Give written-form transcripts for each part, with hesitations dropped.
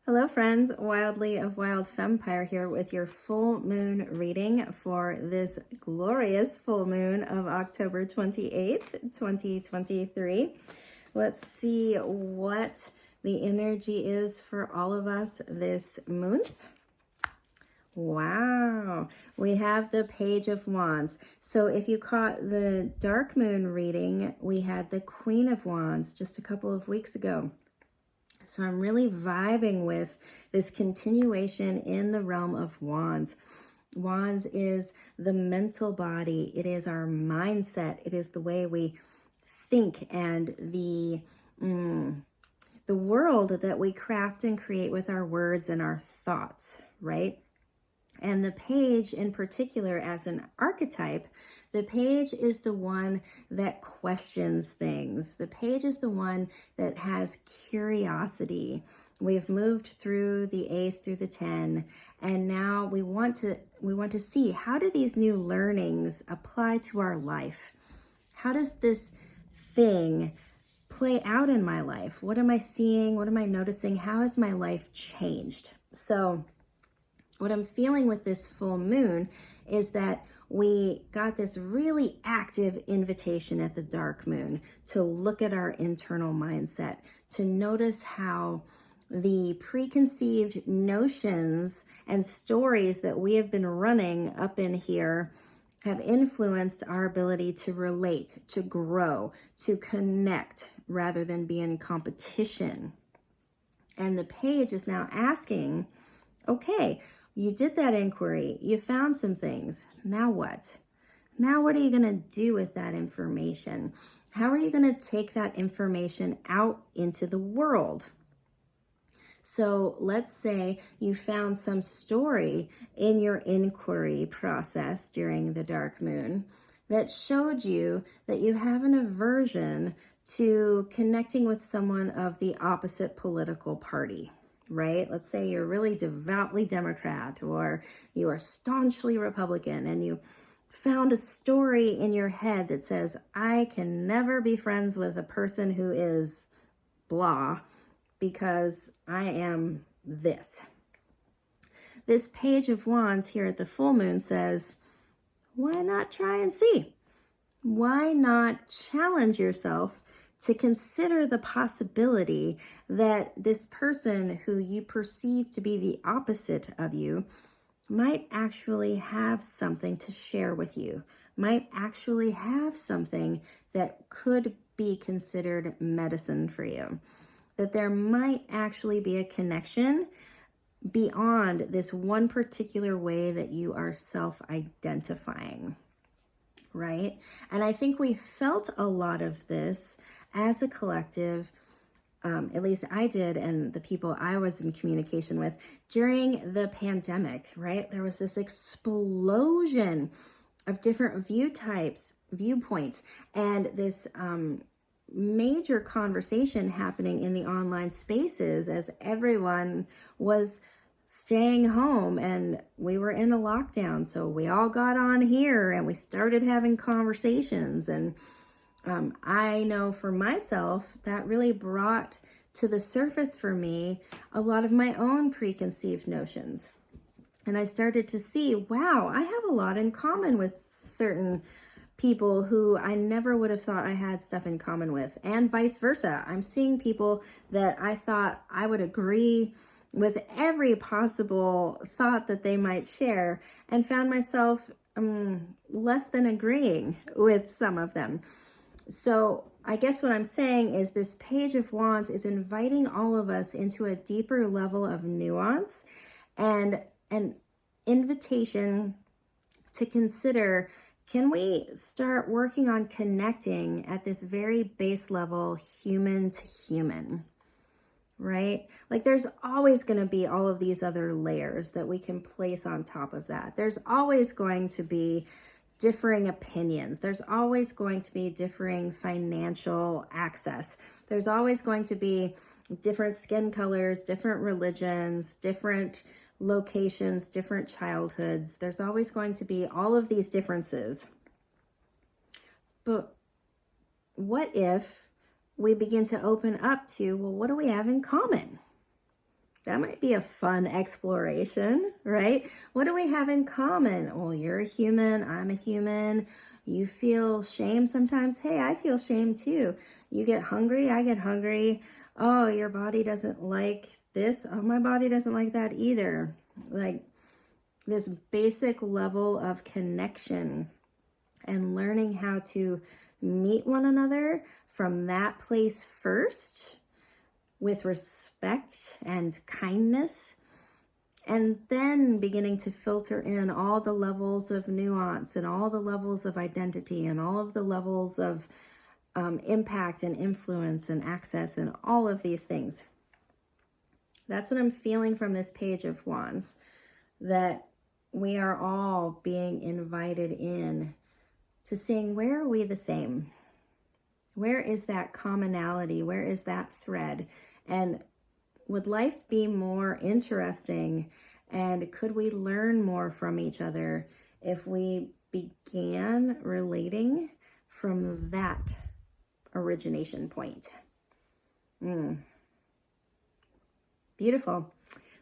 Hello friends, Wildly of Wild Fempire here with your full moon reading for this glorious full moon of October 28th, 2023. Let's see what the energy is for all of us this month. Wow, we have the Page of Wands. So if you caught the dark moon reading, we had the Queen of Wands just a couple of weeks ago. So I'm really vibing with this continuation in the realm of wands. Wands is the mental body. It is our mindset. It is the way we think and the world that we craft and create with our words and our thoughts, right? And the page in particular, as an archetype, the page is the one that questions things. The page is the one that has curiosity. We've moved through the ace through the 10, and now we want to see, how do these new learnings apply to our life? How does this thing play out in my life? What am I seeing? What am I noticing? How has my life changed? So what I'm feeling with this full moon is that we got this really active invitation at the dark moon to look at our internal mindset, to notice how the preconceived notions and stories that we have been running up in here have influenced our ability to relate, to grow, to connect, rather than be in competition. And the page is now asking, okay, you did that inquiry, you found some things, now what? Now what are you going to do with that information? How are you going to take that information out into the world? So let's say you found some story in your inquiry process during the dark moon that showed you that you have an aversion to connecting with someone of the opposite political party. Right? Let's say you're really devoutly Democrat, or you are staunchly Republican, and you found a story in your head that says, I can never be friends with a person who is blah because I am this. This Page of Wands here at the full moon says, why not try and see? Why not challenge yourself to consider the possibility that this person who you perceive to be the opposite of you might actually have something to share with you, might actually have something that could be considered medicine for you, that there might actually be a connection beyond this one particular way that you are self-identifying. Right? And I think we felt a lot of this as a collective, at least I did, and the people I was in communication with during the pandemic, right? There was this explosion of different viewpoints, and this major conversation happening in the online spaces as everyone was staying home and we were in a lockdown. So we all got on here and we started having conversations. And I know for myself that really brought to the surface for me a lot of my own preconceived notions. And I started to see, wow, I have a lot in common with certain people who I never would have thought I had stuff in common with, and vice versa. I'm seeing people that I thought I would agree with every possible thought that they might share, and found myself less than agreeing with some of them. So I guess what I'm saying is this Page of Wands is inviting all of us into a deeper level of nuance and an invitation to consider, can we start working on connecting at this very base level, human to human? Right? Like there's always going to be all of these other layers that we can place on top of that. There's always going to be differing opinions. There's always going to be differing financial access. There's always going to be different skin colors, different religions, different locations, different childhoods. There's always going to be all of these differences. But what if we begin to open up to, well, what do we have in common? That might be a fun exploration, right? What do we have in common? Well, you're a human, I'm a human. You feel shame sometimes. Hey, I feel shame too. You get hungry, I get hungry. Oh, your body doesn't like this. Oh, my body doesn't like that either. Like this basic level of connection and learning how to meet one another from that place first with respect and kindness, and then beginning to filter in all the levels of nuance and all the levels of identity and all of the levels of impact and influence and access and all of these things. That's what I'm feeling from this Page of Wands, that we are all being invited in to seeing, where are we the same? Where is that commonality? Where is that thread? And would life be more interesting? And could we learn more from each other if we began relating from that origination point? Beautiful.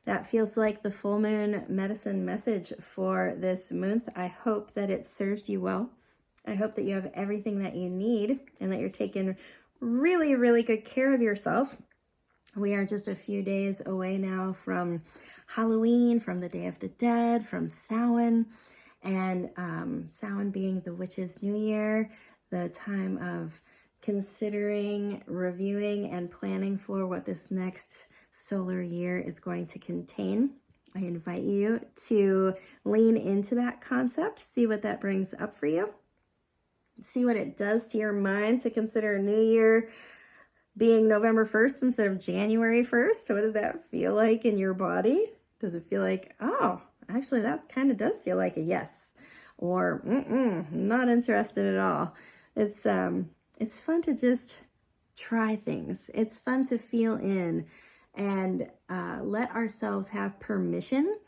That feels like the full moon medicine message for this month. I hope that it serves you well. I hope that you have everything that you need and that you're taking really, really good care of yourself. We are just a few days away now from Halloween, from the Day of the Dead, from Samhain, and Samhain being the Witch's New Year, the time of considering, reviewing, and planning for what this next solar year is going to contain. I invite you to lean into that concept, see what that brings up for you, see what it does to your mind to consider a new year being November 1st instead of January 1st. What does that feel like in your body? Does it feel like, oh, actually that kind of does feel like a yes, or not interested at all? It's fun to just try things. It's fun to feel in and let ourselves have permission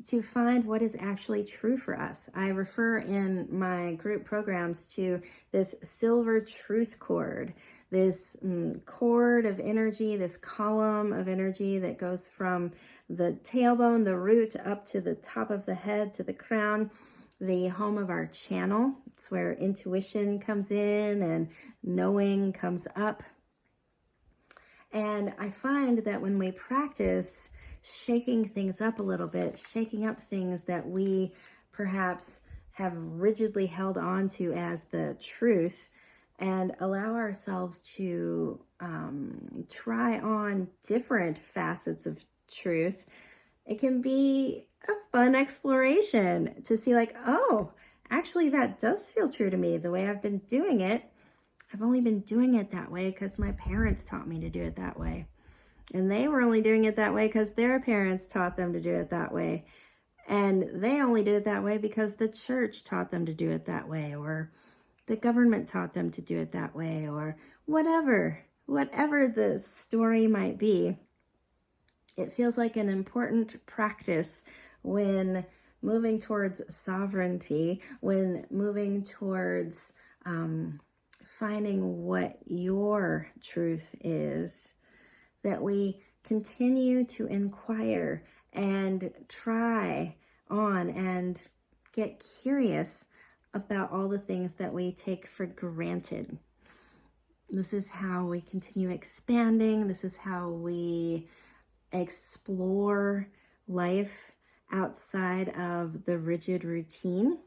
to find what is actually true for us. I refer in my group programs to this silver truth cord, this cord of energy, this column of energy that goes from the tailbone, the root, up to the top of the head, to the crown, the home of our channel. It's where intuition comes in and knowing comes up. And I find that when we practice shaking things up a little bit, shaking up things that we perhaps have rigidly held on to as the truth, and allow ourselves to try on different facets of truth, it can be a fun exploration to see like, oh, actually that does feel true to me. The way I've been doing it, I've only been doing it that way because my parents taught me to do it that way. And they were only doing it that way because their parents taught them to do it that way. And they only did it that way because the church taught them to do it that way, or the government taught them to do it that way, or whatever the story might be. It feels like an important practice when moving towards sovereignty, when moving towards finding what your truth is, that we continue to inquire and try on and get curious about all the things that we take for granted. This is how we continue expanding. This is how we explore life outside of the rigid routine.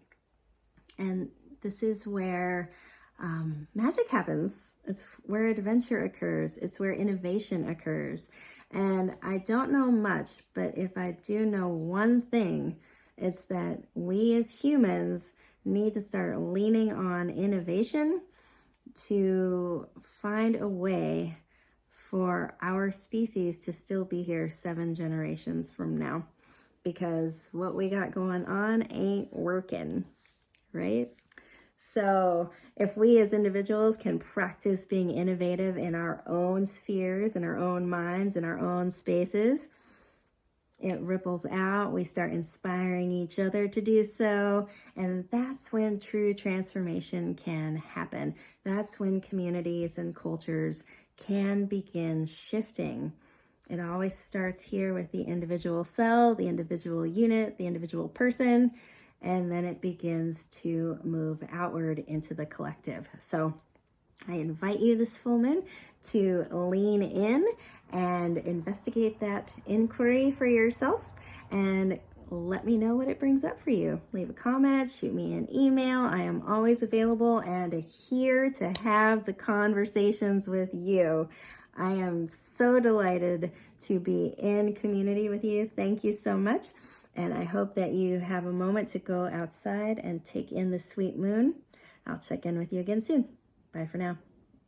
And this is where magic happens. It's where adventure occurs. It's where innovation occurs. And I don't know much, but if I do know one thing, it's that we as humans need to start leaning on innovation to find a way for our species to still be here 7 generations from now, because what we got going on ain't working, right? So if we as individuals can practice being innovative in our own spheres, in our own minds, in our own spaces, it ripples out. We start inspiring each other to do so. And that's when true transformation can happen. That's when communities and cultures can begin shifting. It always starts here with the individual cell, the individual unit, the individual person, and then it begins to move outward into the collective. So I invite you this full moon to lean in and investigate that inquiry for yourself and let me know what it brings up for you. Leave a comment, shoot me an email. I am always available and here to have the conversations with you. I am so delighted to be in community with you. Thank you so much. And I hope that you have a moment to go outside and take in the sweet moon. I'll check in with you again soon. Bye for now.